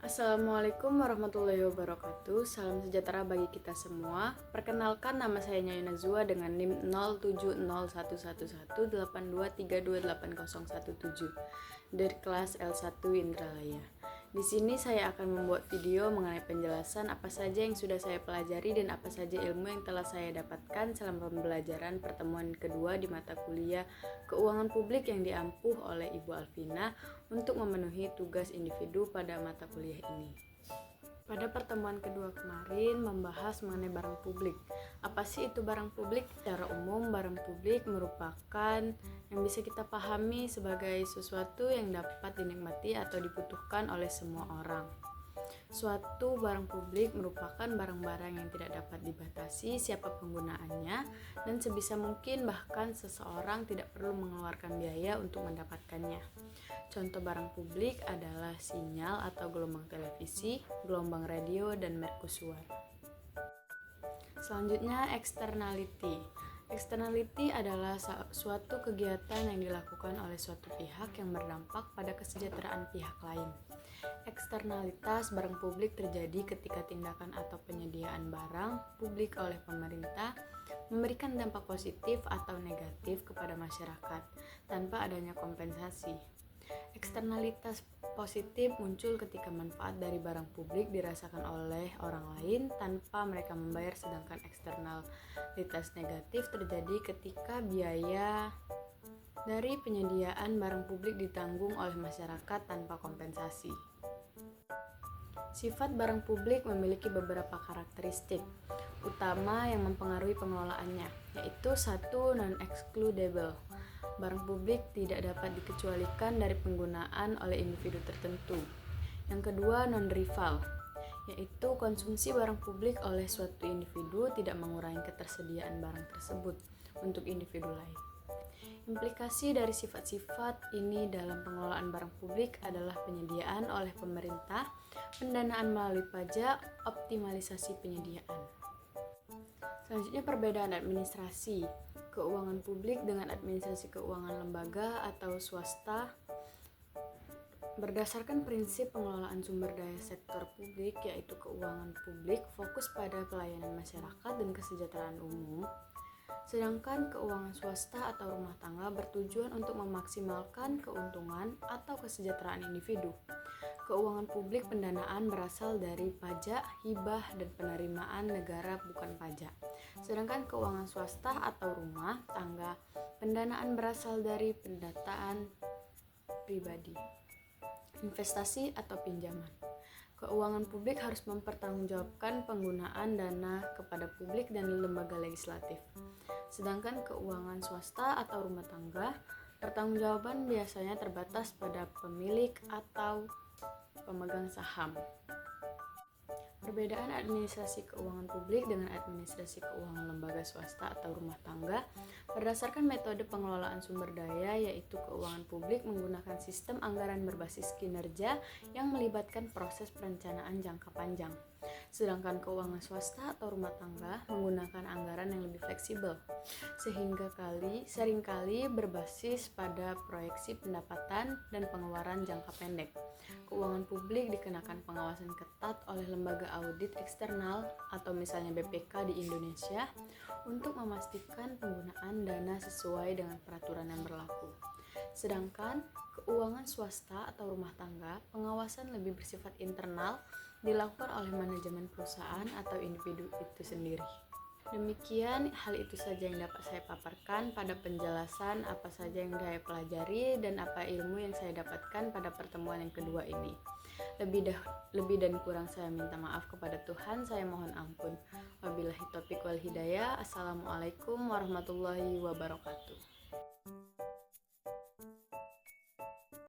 Assalamualaikum warahmatullahi wabarakatuh. Salam sejahtera bagi kita semua. Perkenalkan, nama saya Nyai Nazwa dengan NIM 07011182328017 dari kelas L1 Indralaya. Di sini saya akan membuat video mengenai penjelasan apa saja yang sudah saya pelajari dan apa saja ilmu yang telah saya dapatkan selama pembelajaran pertemuan kedua di mata kuliah Keuangan Publik yang diampuh oleh Ibu Alvina untuk memenuhi tugas individu pada mata kuliah ini. Pada pertemuan kedua kemarin membahas mengenai barang publik. Apa sih itu barang publik? Secara umum, barang publik merupakan yang bisa kita pahami sebagai sesuatu yang dapat dinikmati atau dibutuhkan oleh semua orang. Suatu barang publik merupakan barang-barang yang tidak dapat dibatasi siapa penggunaannya, dan sebisa mungkin bahkan seseorang tidak perlu mengeluarkan biaya untuk mendapatkannya. Contoh barang publik adalah sinyal atau gelombang televisi, gelombang radio, dan mercusuar. Selanjutnya, externality. Externality adalah suatu kegiatan yang dilakukan oleh suatu pihak yang berdampak pada kesejahteraan pihak lain. Eksternalitas barang publik terjadi ketika tindakan atau penyediaan barang publik oleh pemerintah memberikan dampak positif atau negatif kepada masyarakat tanpa adanya kompensasi. Eksternalitas positif muncul ketika manfaat dari barang publik dirasakan oleh orang lain tanpa mereka membayar, sedangkan eksternalitas negatif terjadi ketika biaya dari penyediaan barang publik ditanggung oleh masyarakat tanpa kompensasi. Sifat barang publik memiliki beberapa karakteristik utama yang mempengaruhi pengelolaannya, yaitu 1. Non-excludable. Barang publik tidak dapat dikecualikan dari penggunaan oleh individu tertentu. Yang kedua, non-rival, yaitu konsumsi barang publik oleh suatu individu tidak mengurangi ketersediaan barang tersebut untuk individu lain. Implikasi dari sifat-sifat ini dalam pengelolaan barang publik adalah penyediaan oleh pemerintah, pendanaan melalui pajak, optimalisasi penyediaan. Selanjutnya, perbedaan administrasi keuangan publik dengan administrasi keuangan lembaga atau swasta. Berdasarkan prinsip pengelolaan sumber daya sektor publik, yaitu keuangan publik fokus pada pelayanan masyarakat dan kesejahteraan umum, sedangkan keuangan swasta atau rumah tangga bertujuan untuk memaksimalkan keuntungan atau kesejahteraan individu. Keuangan publik pendanaan berasal dari pajak, hibah, dan penerimaan negara bukan pajak. Sedangkan keuangan swasta atau rumah tangga pendanaan berasal dari pendataan pribadi, investasi atau pinjaman. Keuangan publik harus mempertanggungjawabkan penggunaan dana kepada publik dan lembaga legislatif. Sedangkan keuangan swasta atau rumah tangga, pertanggungjawaban biasanya terbatas pada pemilik atau pemegang saham. Perbedaan administrasi keuangan publik dengan administrasi keuangan lembaga swasta atau rumah tangga berdasarkan metode pengelolaan sumber daya, yaitu keuangan publik menggunakan sistem anggaran berbasis kinerja yang melibatkan proses perencanaan jangka panjang. Sedangkan keuangan swasta atau rumah tangga menggunakan anggaran yang lebih fleksibel, sehingga seringkali berbasis pada proyeksi pendapatan dan pengeluaran jangka pendek. Keuangan publik dikenakan pengawasan ketat oleh lembaga audit eksternal atau misalnya BPK di Indonesia untuk memastikan penggunaan dana sesuai dengan peraturan yang berlaku. Sedangkan keuangan swasta atau rumah tangga, pengawasan lebih bersifat internal, dilakukan oleh manajemen perusahaan atau individu itu sendiri. Demikian, hal itu saja yang dapat saya paparkan pada penjelasan apa saja yang saya pelajari dan apa ilmu yang saya dapatkan pada pertemuan yang kedua ini. Lebih dan kurang saya minta maaf kepada Tuhan, saya mohon ampun. Wabillahi taufiq wal hidayah. Assalamualaikum warahmatullahi wabarakatuh.